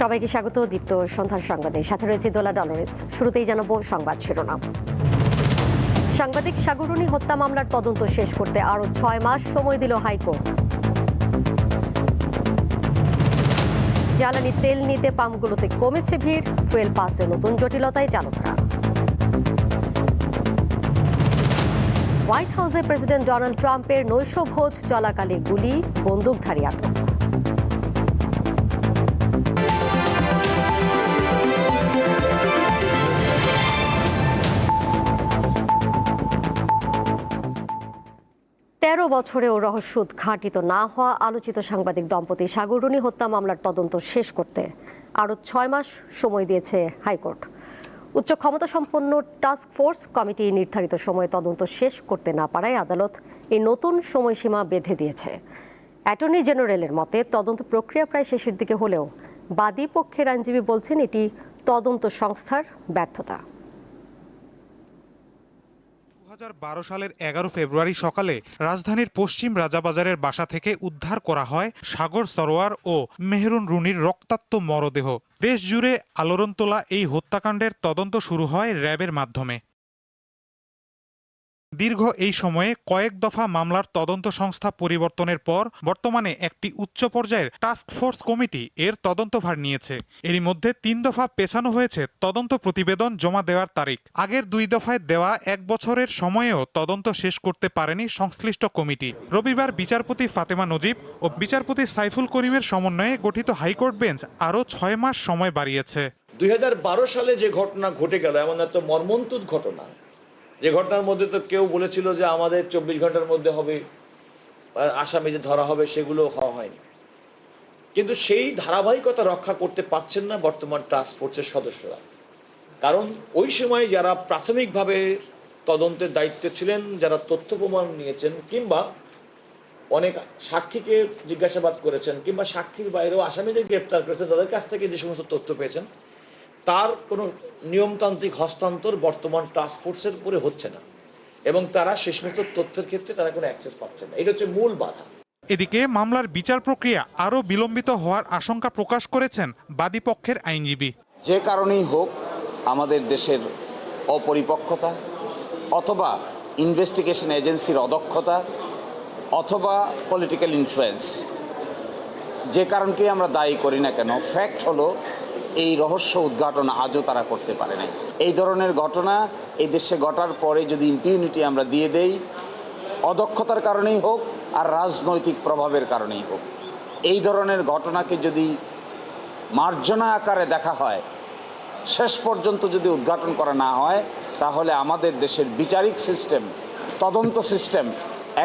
সবাইকে স্বাগত দীপ্ত সন্ধ্যার সংবাদে। সাথে রয়েছে দোলা ডলরেস। শুরুতেই জানাবো সংবাদ শিরোনাম। সাংবাদিক সাগররুনি হত্যা মামলার তদন্ত শেষ করতে আরও 6 মাস সময় দিল হাইকোর্ট। জ্বালানি তেল নিতে পাম্পগুলোতে কমেছে ভিড়, ফুয়েল পাসে নতুন জটিলতায় চালকরা। হোয়াইট হাউসে প্রেসিডেন্ট ডোনাল্ড ট্রাম্পের নৈশভোজ চলাকালে গুলি, বন্দুকধারী আটক। বছরেও রহস্য উদ্ঘাটিত না হওয়া আলোচিত সাংবাদিক দম্পতি সাগররুনি হত্যা মামলার তদন্ত শেষ করতে আরও 6 মাস সময় দিয়েছে হাইকোর্ট। উচ্চ ক্ষমতাসম্পন্ন টাস্ক ফোর্স কমিটি নির্ধারিত সময়ে তদন্ত শেষ করতে না পারায় আদালত এই নতুন সময়সীমা বেঁধে দিয়েছে। অ্যাটর্নি জেনারেলের মতে তদন্ত প্রক্রিয়া প্রায় শেষের দিকে হলেও বাদী পক্ষের আইনজীবী বলছেন এটি তদন্ত সংস্থার ব্যর্থতা। 2012 সালের 11 ফেব্রুয়ারি সকালে রাজধানীর পশ্চিম রাজাবাজারের বাসা থেকে উদ্ধার করা হয় সাগর সরোয়ার ও মেহরুন রুনির রক্তাক্ত মরদেহ। দেশ জুড়ে আলোড়ন তোলা এই হত্যাকাণ্ডের তদন্ত শুরু হয় র্যাবের মাধ্যমে। দীর্ঘ এই সময়ে কয়েক দফা মামলার তদন্ত সংস্থা পরিবর্তনের পর বর্তমানে একটি উচ্চ পর্যায়ের টাস্ক ফোর্স কমিটি এর তদন্তভার নিয়েছে। এরই মধ্যে 3 দফা পেছানো হয়েছে তদন্ত প্রতিবেদন জমা দেওয়ার তারিখ। আগের 2 দফায় দেওয়া 1 বছরের সময়েও তদন্ত শেষ করতে পারেনি সংশ্লিষ্ট কমিটি। রবিবার বিচারপতি ফাতেমা নজিব ও বিচারপতি সাইফুল করিমের সমন্বয়ে গঠিত হাইকোর্ট বেঞ্চ আরও 6 মাস সময় বাড়িয়েছে। 2012 সালে যে ঘটনা ঘটে গেল, এমন একটা মর্মন্তুদ ঘটনা, যে ঘটনার মধ্যে তো কেউ বলেছিল যে আমাদের 24 ঘন্টার মধ্যে হবে, আসামি যে ধরা হবে, সেগুলো হওয়া হয়নি। কিন্তু সেই ধারাবাহিকতা রক্ষা করতে পারছেন না বর্তমান টাস্ক ফোর্সের সদস্যরা। কারণ ওই সময় যারা প্রাথমিকভাবে তদন্তের দায়িত্বে ছিলেন, যারা তথ্য প্রমাণ নিয়েছেন কিংবা অনেক সাক্ষীকে জিজ্ঞাসাবাদ করেছেন কিংবা সাক্ষীর বাইরেও আসামিদের গ্রেপ্তার করেছেন, তাদের কাছ থেকে যে সমস্ত তথ্য পেয়েছেন তার কোনো নিয়মতান্ত্রিক হস্তান্তর বর্তমান টাস্ক ফোর্সের উপরে হচ্ছে না এবং তারা সে সমস্ত তথ্যের ক্ষেত্রে তারা কোনো অ্যাক্সেস পাচ্ছে না। এটা হচ্ছে মূল বাধা। এদিকে মামলার বিচার প্রক্রিয়া আরও বিলম্বিত হওয়ার আশঙ্কা প্রকাশ করেছেন বাদী পক্ষের আইনজীবী। যে কারণেই হোক, আমাদের দেশের অপরিপক্কতা অথবা ইনভেস্টিগেশন এজেন্সির অদক্ষতা অথবা পলিটিক্যাল ইনফ্লুয়েন্স, যে কারণকে আমরা দায়ী করি না কেন, ফ্যাক্ট হলো এই রহস্য উদ্ঘাটন আজও তারা করতে পারে নাই। এই ধরনের ঘটনা এই দেশে ঘটার পরে যদি ইম্পিউনিটি আমরা দিয়ে দেই, অদক্ষতার কারণেই হোক আর রাজনৈতিক প্রভাবের কারণেই হোক, এই ধরনের ঘটনাকে যদি মার্জনা আকারে দেখা হয়, শেষ পর্যন্ত যদি উদ্ঘাটন করা না হয়, তাহলে আমাদের দেশের বিচারিক সিস্টেম, তদন্ত সিস্টেম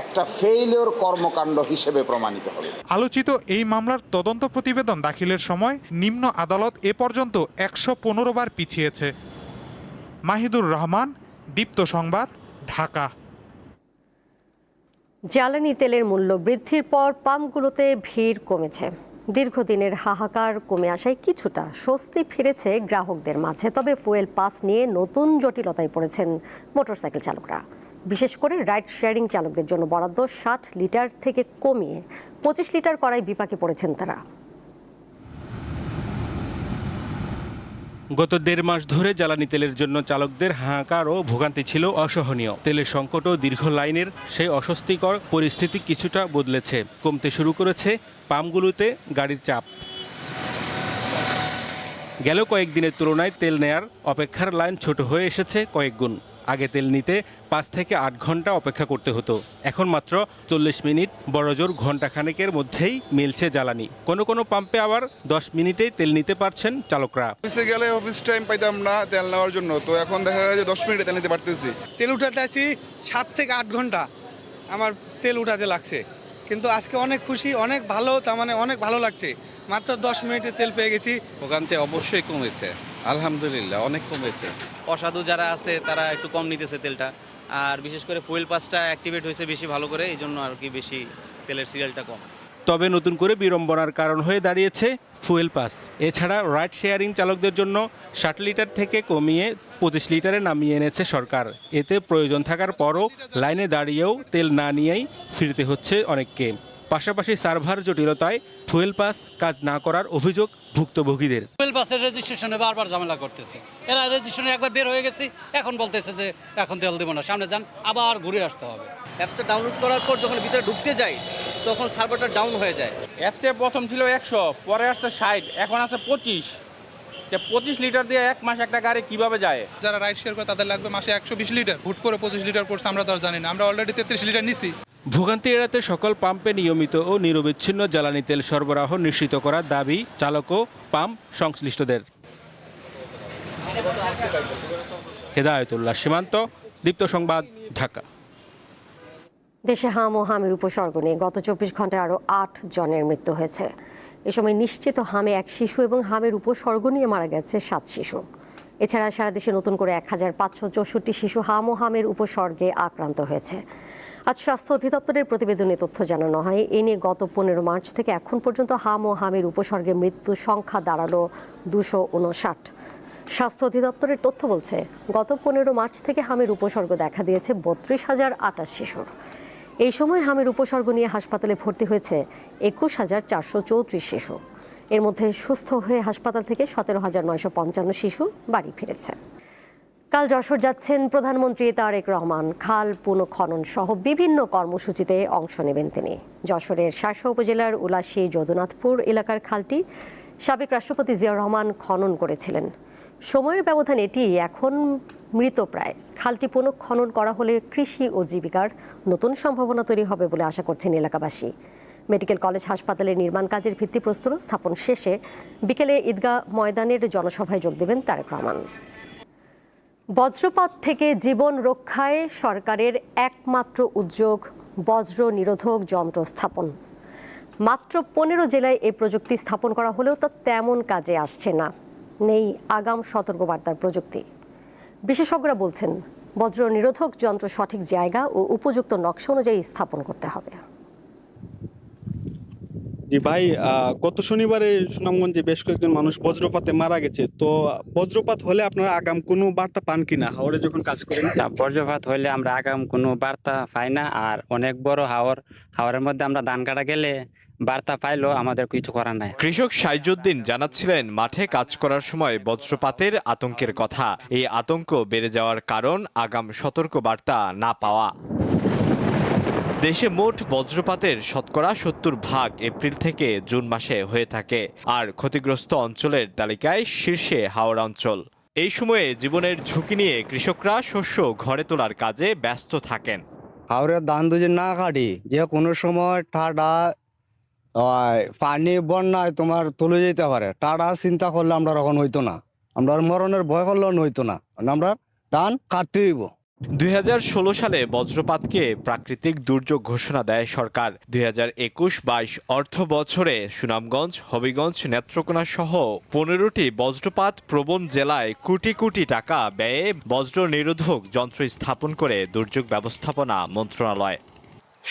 একটা ফেইলিওর কর্মকাণ্ড হিসেবে প্রমাণিত হবে। আলোচিত এই মামলার তদন্ত প্রতিবেদন দাখিলের সময় নিম্ন আদালত এ পর্যন্ত 115 বার পিছিয়েছে। মাহিদুর রহমান, দীপ্ত সংবাদ, ঢাকা। জ্বালানি তেলের মূল্য বৃদ্ধির পর পাম্পগুলোতে ভিড় কমেছে। দীর্ঘদিনের হাহাকার কমে আসায় কিছুটা স্বস্তি ফিরেছে গ্রাহকদের মাঝে। তবে ফুয়েল পাস নিয়ে নতুন জটিলতায় পড়েছেন মোটরসাইকেল চালকরা। বিশেষ করে রাইড শেয়ারিং চালকদের জন্য বরাদ্দ 60 লিটার থেকে কমিয়ে 25 লিটার করায় বিপাকে পড়েছেন তারা। গত 1.5 মাস ধরে জ্বালানি তেলের জন্য চালকদের হাহাকার ও ভোগান্তি ছিল অসহনীয়। তেলের সংকট ও দীর্ঘ লাইনের সেই অস্বস্তিকর পরিস্থিতি কিছুটা বদলেছে। কমতে শুরু করেছে পাম্পগুলোতে গাড়ির চাপ। গেল কয়েকদিনের তুলনায় তেল নেয়ার অপেক্ষার লাইন ছোট হয়ে এসেছে কয়েক গুণ। আগে তেল নিতে 5 থেকে 8 ঘন্টা অপেক্ষা করতে হতো, এখন মাত্র 40 মিনিট, বড়জোর ঘন্টাখানেকের মধ্যেই মিলছে জ্বালানি। কোনো কোনো পাম্পে আবার 10 মিনিটেই তেল নিতে পারছেন চালকরা। অফিসে গেলে অফিস টাইম পাইতাম না তেল নেওয়ার জন্য, তো এখন দেখা যায় যে 10 মিনিটে তেল নিতে পারতেছি। তেল উঠাতে আছি 7 থেকে 8 ঘন্টা আমার তেল উঠাতে লাগছে, কিন্তু আজকে অনেক খুশি, অনেক ভালো, তার মানে অনেক ভালো লাগছে। মাত্র 10 মিনিটে তেল পেয়ে গেছি। ভোগান্তি অবশ্যই কমেছে, আলহামদুলিল্লাহ অনেক কমেছে। অসাধু যারা আছে তারা একটু কম নিতেছে তেলটা, আর বিশেষ করে ফুয়েল পাসটা অ্যাক্টিভেট হয়েছে বেশি ভালো করে, এই জন্য আর কি বেশি তেলের সিরিয়ালটা কম। তবে নতুন করে বিড়ম্বনার কারণ হয়ে দাঁড়িয়েছে ফুয়েল পাস। এছাড়া রাইড শেয়ারিং চালকদের জন্য 60 লিটার থেকে কমিয়ে 25 লিটারে নামিয়ে এনেছে সরকার। এতে প্রয়োজন থাকার পরও লাইনে দাঁড়িয়েও তেল না নিয়েই ফিরতে হচ্ছে অনেককে। পাশাপাশি সার্ভার জটিলতায় ফুয়েল পাস কাজ না করার অভিযোগ ভুক্তভোগীদের। ফুয়েল পাসের রেজিস্ট্রেশনে বারবার ঝামেলা করতেছে, এরা রেজিস্ট্রেশনে একবার বের হয়ে গেছি, এখন বলতেছে যে এখন তেল দেবো না, সামনে যান, আবার ঘুরে আসতে হবে। অ্যাপসটা ডাউনলোড করার পর যখন ভিতরে ঢুকতে যাই তখন সার্ভারটা ডাউন হয়ে যায়। অ্যাপসে প্রথম ছিল 100, পরে আসছে 60, এখন আছে 25। 25 লিটার দিয়ে এক মাস একটা গাড়ি কিভাবে যায়? যারা রাইড শেয়ার করে তাদের লাগবে মাসে 120 লিটার, হুট করে 25 লিটার করছে আমরা তো আর জানি না। আমরা অলরেডি 33 লিটার নিছি। ভোগান্তি এড়াতে সকল পাম্পে নিয়মিত ও নিরবিচ্ছিন্ন জ্বালানি তেল সরবরাহ নিশ্চিত করার দাবি চালক ও পাম্প সংশ্লিষ্টদের। হেদায়েতুল্লাহ সীমান্ত, দীপ্ত সংবাদ, ঢাকা। দেশে হাম ও হামের উপসর্গ নিয়ে গত 24 ঘন্টায় আরও 8 জনের মৃত্যু হয়েছে। এ সময় নিশ্চিত হামে 1 শিশু এবং হামের উপসর্গ নিয়ে মারা গেছে 7 শিশু। এছাড়া সারা দেশে নতুন করে 1564 শিশু হাম ও হামের উপসর্গে আক্রান্ত হয়েছে। আজ স্বাস্থ্য অধিদপ্তরের প্রতিবেদনে তথ্য জানানো হয়, এ নিয়ে গত 15 মার্চ থেকে এখন পর্যন্ত হাম ও হামের উপসর্গে মৃত্যুর সংখ্যা দাঁড়ালো 259। স্বাস্থ্য অধিদপ্তরের তথ্য বলছে, গত 15 মার্চ থেকে হামের উপসর্গ দেখা দিয়েছে 32,028 শিশুর। এই সময় হামের উপসর্গ নিয়ে হাসপাতালে ভর্তি হয়েছে 21,434 শিশু। এর মধ্যে সুস্থ হয়ে হাসপাতাল থেকে 17,955 শিশু বাড়ি ফিরেছে। কাল যশোর যাচ্ছেন প্রধানমন্ত্রী তারেক রহমান। খাল পুনঃখনন সহ বিভিন্ন কর্মসূচিতে অংশ নেবেন তিনি। যশোরের শার্শা উপজেলার উলাশী যদুনাথপুর এলাকার খালটি সাবেক রাষ্ট্রপতি জিয়াউর রহমান খনন করেছিলেন। সময়ের ব্যবধানে এটি এখন মৃতপ্রায়। খালটি পুনঃখনন করা হলে কৃষি ও জীবিকার নতুন সম্ভাবনা তৈরি হবে বলে আশা করছেন এলাকাবাসী। মেডিকেল কলেজ হাসপাতালের নির্মাণ কাজের ভিত্তিপ্রস্তর স্থাপন শেষে বিকেলে ঈদগাহ ময়দানের জনসভায় যোগ দেবেন তারেক রহমান। বজ্রপাত থেকে জীবন রক্ষায় সরকারের একমাত্র উদ্যোগ বজ্র নিরোধক যন্ত্র স্থাপন। মাত্র 15 জেলায় এই প্রযুক্তি স্থাপন করা হলেও তা তেমন কাজে আসছে না। নেই আগাম সতর্কবার্তার প্রযুক্তি। বিশেষজ্ঞরা বলছেন, বজ্র নিরোধক যন্ত্র সঠিক জায়গা ও উপযুক্ত নকশা অনুযায়ী স্থাপন করতে হবে। জি ভাই, গত শনিবারে সুনামগঞ্জে বেশ কয়েকজন মানুষ বজ্রপাতে মারা গেছে। তো বজ্রপাত হলে আপনারা আগাম কোনো বার্তা পান কিনা হাওরে যখন কাজ করেন? বজ্রপাত হলে আমরা আগাম কোনো বার্তা পাই না। আর অনেক বড় হাওরের মধ্যে আমরা ধান কাটা গেলে বার্তা পাইলেও আমাদের কিছু করার নাই। কৃষক সাইজুদ্দিন জানাচ্ছিলেন, মাঠে কাজ করার সময় বজ্রপাতের আতঙ্কের কথা। এই আতঙ্ক বেড়ে যাওয়ার কারণ আগাম সতর্ক বার্তা না পাওয়া। দেশে মোট বজ্রপাতের শতকরা 70% এপ্রিল থেকে জুন মাসে হয়ে থাকে, আর ক্ষতিগ্রস্ত অঞ্চলের তালিকায় শীর্ষে হাওড়া অঞ্চল। এই সময়ে জীবনের ঝুঁকি নিয়ে কৃষকরা শস্য ঘরে তোলার কাজে ব্যস্ত থাকেন। হাওড়ের ধান যদি না কাটি, যে কোনো সময় টাটা পানি বন্যায় তোমার তুলে যেতে পারে, টাটা চিন্তা করলে আমরা তখন হইতো না, আমরা মরণের ভয় করলেও হইতো না, আমরা ধান কাটতে হইব। 2016 সালে বজ্রপাতকে প্রাকৃতিক দুর্যোগ ঘোষণা দেয় সরকার। 2021-22 অর্থ বছরে সুনামগঞ্জ, হবিগঞ্জ, নেত্রকোনা সহ 15টি বজ্রপাত প্রবণ জেলায় কোটি কোটি টাকা ব্যয়ে বজ্র নিরোধক যন্ত্র স্থাপন করে দুর্যোগ ব্যবস্থাপনা মন্ত্রণালয়।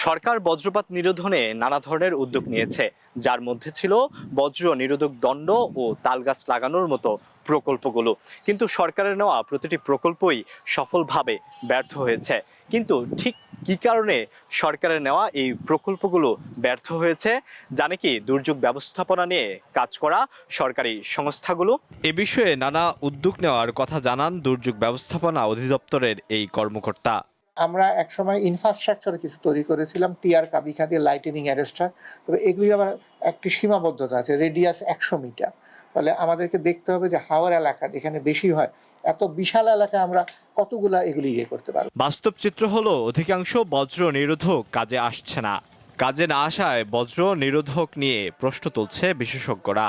সরকার বজ্রপাত নিরোধনে নানা ধরনের উদ্যোগ নিয়েছে, যার মধ্যে ছিল বজ্র নিরোধক দণ্ড ও তালগাছ লাগানোর মতো প্রকল্পগুলো। কিন্তু সরকারের নেওয়া প্রতিটি প্রকল্পই সফলভাবে ব্যর্থ হয়েছে। কিন্তু ঠিক কী কারণে সরকারের নেওয়া এই প্রকল্পগুলো ব্যর্থ হয়েছে, জানে কি দুর্যোগ ব্যবস্থাপনা নিয়ে কাজ করা সরকারি সংস্থাগুলো? এ বিষয়ে নানা উদ্যোগ নেওয়ার কথা জানান দুর্যোগ ব্যবস্থাপনা অধিদপ্তরের এই কর্মকর্তা। আমরা একসময় ইনফ্রাস্ট্রাকচারে কিছু তৈরি করেছিলাম, টিআর কাবিখা দিয়ে লাইটেনিং অ্যারেস্টার। তবে এগুলি আবার একটি সীমাবদ্ধতা আছে, রেডিয়াস 100 মিটার। ফলে আমাদেরকে দেখতে হবে যে হাওর এলাকা যেখানে বেশি হয়, এত বিশাল এলাকায় আমরা কতগুলা এগুলি করতে পারবো। বাস্তব চিত্র হলো, অধিকাংশ বজ্র নিরোধক কাজে আসছে না। কাজে না আসায় বজ্র নিরোধক নিয়ে প্রশ্ন তুলছে বিশেষজ্ঞরা।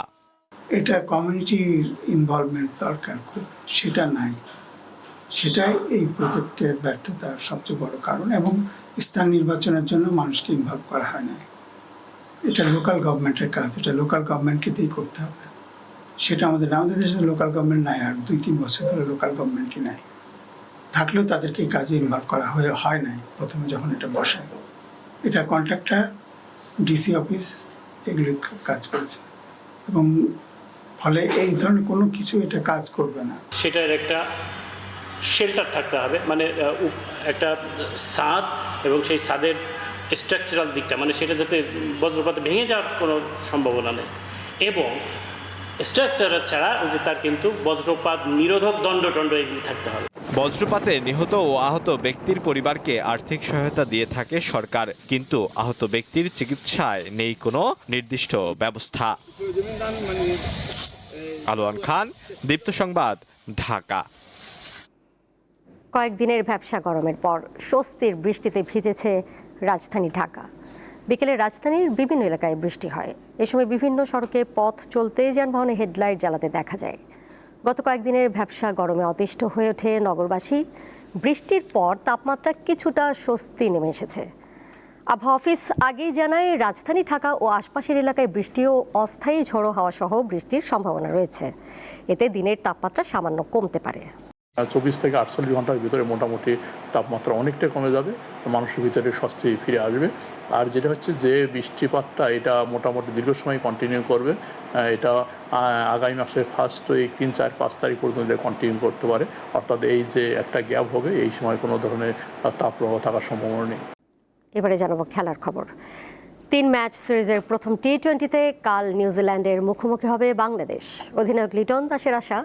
এটা কমিউনিটির ইনভলভমেন্ট দরকার, খুব সেটা নাই, সেটাই এই প্রজেক্টের ব্যর্থতার সবচেয়ে বড় কারণ। এবং স্থান নির্বাচনের জন্য মানুষকে ইনভলভ করা হয় না। এটা লোকাল গভর্নমেন্টের কাজ, এটা লোকাল গভর্নমেন্টকে দিয়েই করতে হবে। সেটা আমাদের দেশে লোকাল গভর্নমেন্ট নাই, আর 2-3 বছর ধরে লোকাল গভর্নমেন্টই নাই। থাকলেও তাদেরকে এই কাজে ইনভলভ করা হয় নাই প্রথমে যখন এটা বসায়। এটা কন্ট্রাক্টর, ডিসি অফিস এগুলি কাজ করেছে, এবং ফলে এই ধরনের কোনো কিছু এটা কাজ করবে না। সেটার একটা শেল্টার থাকতে হবে, মানে একটা ছাদ, এবং সেই ছাদের স্ট্রাকচারাল দিকটা, মানে সেটা যাতে বজ্রপাতে ভেঙে যাওয়ার কোনো সম্ভাবনা নেই, এবং স্ট্রাকচার ছাড়া ওই যে তার কিন্তু বজ্রপাত নিরোধক দণ্ড এগুলি থাকতে হবে। বজ্রপাতে নিহত ও আহত ব্যক্তির পরিবারকে আর্থিক সহায়তা দিয়ে থাকে সরকার, কিন্তু আহত ব্যক্তির চিকিৎসায় নেই কোনো নির্দিষ্ট ব্যবস্থা। আলোয়ান খান, দীপ্ত সংবাদ, ঢাকা। কয়েকদিনের ভ্যাপসা গরমের পর স্বস্তির বৃষ্টিতে ভিজেছে রাজধানী ঢাকা। বিকেলে রাজধানীর বিভিন্ন এলাকায় বৃষ্টি হয়। এ সময় বিভিন্ন সড়কে পথ চলতে যানবাহনে হেডলাইট জ্বালাতে দেখা যায়। গত কয়েকদিনের ভ্যাপসা গরমে অতিষ্ঠ হয়ে ওঠে নগরবাসী। বৃষ্টির পর তাপমাত্রা কিছুটা স্বস্তি নেমে এসেছে। আবহাওয়া অফিস আগেই জানায় রাজধানী ঢাকা ও আশপাশের এলাকায় বৃষ্টি ও অস্থায়ী ঝোড়ো হাওয়া সহ বৃষ্টির সম্ভাবনা রয়েছে। এতে দিনের তাপমাত্রা সামান্য কমতে পারে। 24 থেকে 48 ঘন্টার ভিতরে মোটামুটি তাপমাত্রা অনেকটা কমে যাবে, মানুষের ভিতরে স্বস্তি ফিরে আসবে। আর যেটা হচ্ছে যে বৃষ্টিপাতটা এটা মোটামুটি দীর্ঘ সময় কন্টিনিউ করবে, এটা আগামী মাসের ফার্স্ট উইক 3, 4, 5 তারিখ পর্যন্ত কন্টিনিউ করতে পারে। অর্থাৎ এই যে একটা গ্যাপ হবে, এই সময় কোনো ধরনের তাপপ্রবাহ থাকার সম্ভাবনা নেই। এবারে জানাবো খেলার খবর। 3 ম্যাচ সিরিজের প্রথম টি-20তে কাল নিউজিল্যান্ডের মুখোমুখি হবে বাংলাদেশ। অধিনায়ক লিটন দাসের আশা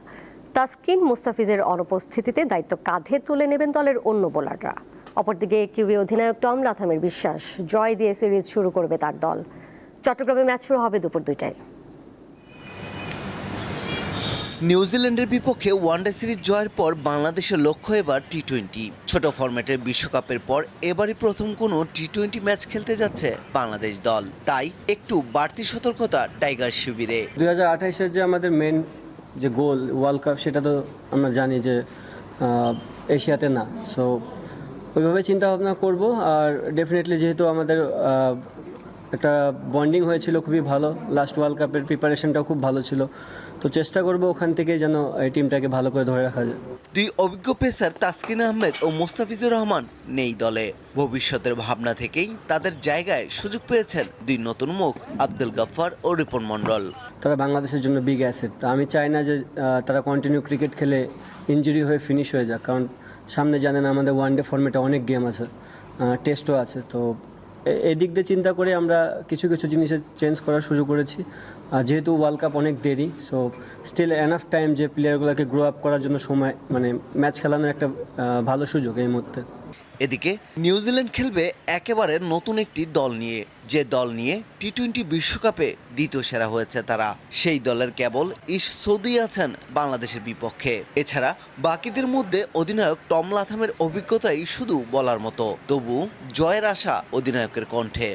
তাসকিন মুস্তাফিজের অনুপস্থিতিতে দায়িত্ব কাঁধে তুলে নেবেন দলের অন্য বোলাররা। অপরদিকে কিউবি অধিনায়ক টম লাথামের বিশ্বাস জয় দিয়ে সিরিজ শুরু করবে তার দল। চট্টগ্রামে ম্যাচ শুরু হবে দুপুর 2টায়। নিউজিল্যান্ডের বিপক্ষে ওয়ানডে সিরিজ জয়ের পর বাংলাদেশের লক্ষ্য এবার টি-20। ছোট ফরম্যাটের বিশ্বকাপের পর এবারই প্রথম কোনো টি-20 ম্যাচ খেলতে যাচ্ছে বাংলাদেশ দল, তাই একটু বাড়তি সতর্কতা টাইগার শিবিরে। 2028-এর যে আমাদের মেন যে গোল ওয়ার্ল্ড কাপ, সেটা তো আমরা জানি যে এশিয়াতে না, সো ওইভাবে চিন্তা ভাবনা করব। আর ডেফিনেটলি যেহেতু আমাদের একটা বন্ডিং হয়েছিল খুবই ভালো, লাস্ট ওয়ার্ল্ড কাপের প্রিপারেশনটাও খুব ভালো ছিল, তো চেষ্টা করব ওখান থেকে যেন এই টিমটাকে ভালো করে ধরে রাখা যায়। দুই অভিজ্ঞ পেসার তাসকিন আহমেদ ও মোস্তাফিজুর রহমান নেই দলে। ভবিষ্যতের ভাবনা থেকেই তাদের জায়গায় সুযোগ পেয়েছেন দুই নতুন মুখ, আব্দুল গাফফার ও রিপন মণ্ডল। তারা বাংলাদেশের জন্য বিগ অ্যাসেট, তো আমি চাই না যে তারা কন্টিনিউ ক্রিকেট খেলে ইনজুরি হয়ে ফিনিশ হয়ে যাক, কারণ সামনে জানেন আমাদের ওয়ানডে ফর্মেটে অনেক গেম আছে, টেস্টও আছে। তো এদিক দিয়ে চিন্তা করে আমরা কিছু কিছু জিনিসের চেঞ্জ করার শুরু করেছি। যেহেতু ওয়ার্ল্ড কাপ অনেক দেরি, সো স্টিল এনাফ টাইম যে প্লেয়ারগুলোকে গ্রো আপ করার জন্য সময়, মানে ম্যাচ খেলানোর একটা ভালো সুযোগ এই মুহূর্তে। এদিকে নিউজিল্যান্ড খেলবে একেবারে নতুন একটি দল নিয়ে, যে দল নিয়ে টি-20 বিশ্বকাপে দ্বিতীয় সেরা হয়েছে তারা। সেই দলের কেবল সৌদি আছেন বাংলাদেশের বিপক্ষে। এছাড়া বাকিদের মধ্যে অধিনায়ক টম লাথামের অভিজ্ঞতাই শুধু বলার মতো, তবু জয়ের আশা অধিনায়কের কণ্ঠে।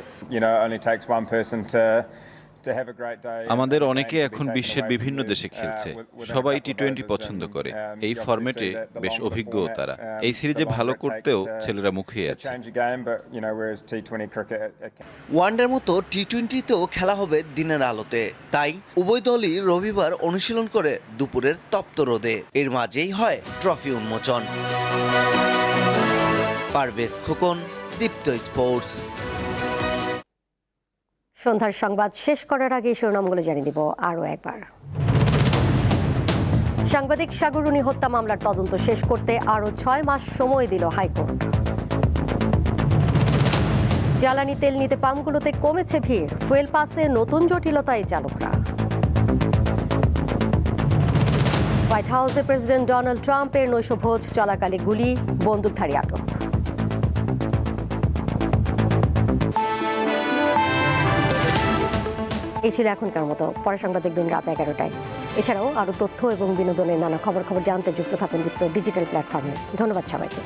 আমাদের অনেকে এখন বিশ্বের বিভিন্ন দেশে খেলছে, সবাই টি-20 পছন্দ করে। এই ফরম্যাটে বেশ অভিজ্ঞ তারা, এই সিরিজে ভালো করতেও ছেলেরা মুখিয়ে আছে। ওয়ানডের মতো টি-20তেও খেলা হবে দিনের আলোতে, তাই উভয় দলই রবিবার অনুশীলন করে দুপুরের তপ্ত রোদে। এর মাঝেই হয় ট্রফি উন্মোচন। পারভেজ খোকন, দীপ্ত স্পোর্টস। সন্ধ্যার সংবাদ শেষ করার আগে শিরোনামগুলো জানিয়ে দিব আরও একবার। সাংবাদিক সাগররুনি হত্যা মামলার তদন্ত শেষ করতে আরও 6 মাস সময় দিল হাইকোর্ট। জ্বালানি তেল নিতে পাম্পগুলোতে কমেছে ভিড়, ফুয়েল পাসে নতুন জটিলতায় চালকরা। হোয়াইট হাউসে প্রেসিডেন্ট ডোনাল্ড ট্রাম্পের নৈশভোজ চলাকালে গুলি, বন্দুকধারী আটক। এই ছিল এখনকার মতো। পরের সংবাদ দেখবেন রাত 11টায়। এছাড়াও আরও তথ্য এবং বিনোদনের নানা খবর জানতে যুক্ত থাকুন দীপ্ত ডিজিটাল প্ল্যাটফর্মে। ধন্যবাদ সবাইকে।